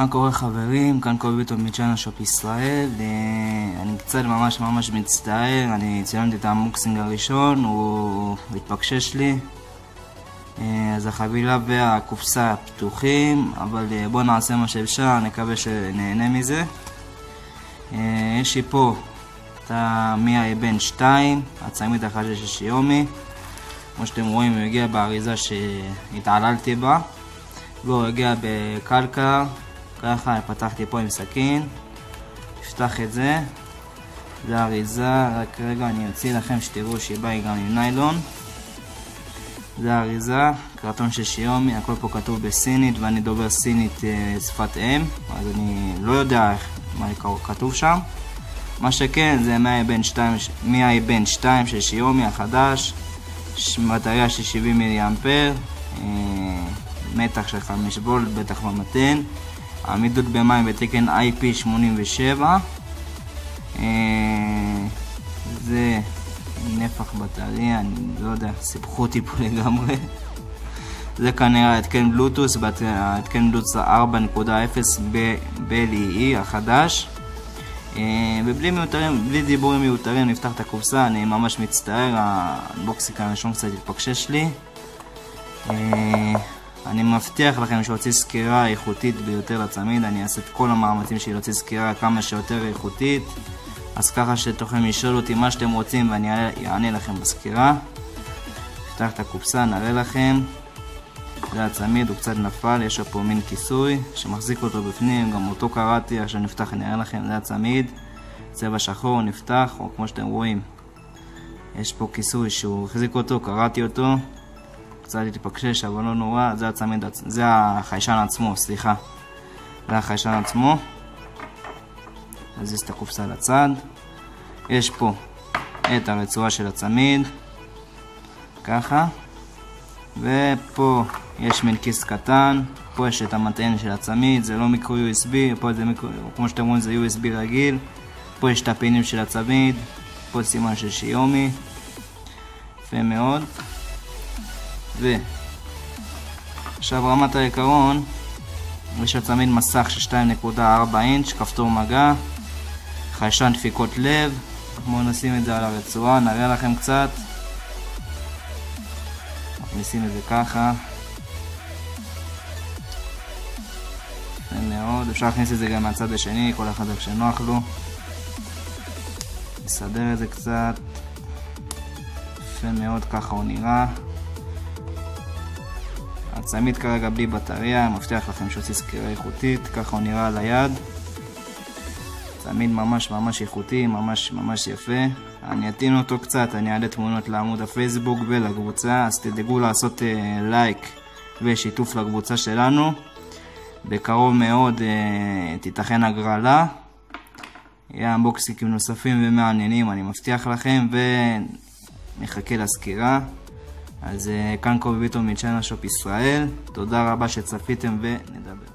מה קורה חברים? כאן קובי ביטון מצ'אנל שופ ישראל. אני קצת ממש מצטער, אני צילמתי את האנבוקסינג הראשון, הוא התפקשש לי. אז החבילה והקופסה פתוחים, אבל בואו נעשה מה שאפשר, נקווה שנהנה מזה. יש לי פה את המי בן 2, הצמיד החדש של שיומי. כמו שאתם רואים, הוא הגיע באריזה שהתעללתי בה, והוא הגיע בקלקר. ככה פתחתי פה עם סכין, נפתח את זה, זה האריזה. רק רגע אני אוציא לכם שתראו שהיא באה גם עם ניילון. זה האריזה, קרטון של שיומי, הכל פה כתוב בסינית ואני דובר סינית שפת אם, אז אני לא יודע מה כתוב שם. מה שכן, זה מי בן 2 של שיומי החדש, בטריה של 70 מילי אמפר, מתח של 5 וולט, בטח במתן, עמידות במים בתקן IP87, זה נפח בטריה, אני לא יודע, סיפחו אותי פה לגמרי. זה כנראה התקן בלוטוס, התקן בלוטוס 4.0 ב-LEE החדש. ובלי דיבורים מיותרים נפתח את הקופסה. אני ממש מצטער, האנבוקסינג הראשון קצת התפקשש לי. אני מבטיח לכם שהוציא סקירה איכותית ביותר לצמיד. אני אעשה את כל המאמצים שלי להוציא סקירה כמה שיותר איכותית, אז ככה שתוכלו לשאול אותי מה שאתם רוצים ואני אענה לכם בסקירה. נפתח את הקופסה, נראה לכם. זה הצמיד, הוא קצת נפל, יש פה מין כיסוי שמחזיק אותו בפנים, גם אותו קראתי, עכשיו נפתח נראה לכם. זה הצמיד, צבע שחור, נפתח, או כמו שאתם רואים יש פה כיסוי שהוא החזיק אותו, קראתי אותו, קצת התפקשש אבל לא נורא. זה הצמיד, זה החיישן עצמו, סליחה, זה החיישן עצמו. נזיז את הקופסה לצד. יש פה את הרצועה של הצמיד ככה, ופה יש מין כיס קטן. פה יש את המטען של הצמיד, זה לא מיקרו USB, פה זה מיקרו, כמו שאתם רואים זה USB רגיל. פה יש את הפינים של הצמיד, פה סימן של שיומי, יפה מאוד. עכשיו רמת העיקרון, יש לצמיד מסך של 2.4 אינץ', כפתור מגע, חיישן דפיקות לב. בואו נשים את זה על הרצועה, נראה לכם קצת. נשים את זה ככה, יפה מאוד. אפשר להכניס את זה גם מהצד השני, כל אחד איך שנוח לו. נסדר את זה קצת, יפה מאוד, ככה הוא נראה. הצמיד כרגע בלי בטריה, מבטיח לכם שעושה סקירה איכותית, ככה הוא נראה על היד. צמיד ממש איכותי, ממש יפה. אני אתין אותו קצת, אני אעלה תמונות לעמוד הפייסבוק ולקבוצה, אז תדאגו לעשות לייק ושיתוף לקבוצה שלנו. בקרוב מאוד תיתכן הגרלה, יהיה אנבוקסינגים נוספים ומעניינים, אני מבטיח לכם, ונחכה לסקירה. אז כאן קובי ביטון מצ'אנל שופ ישראל, תודה רבה שצפיתם ונדבר.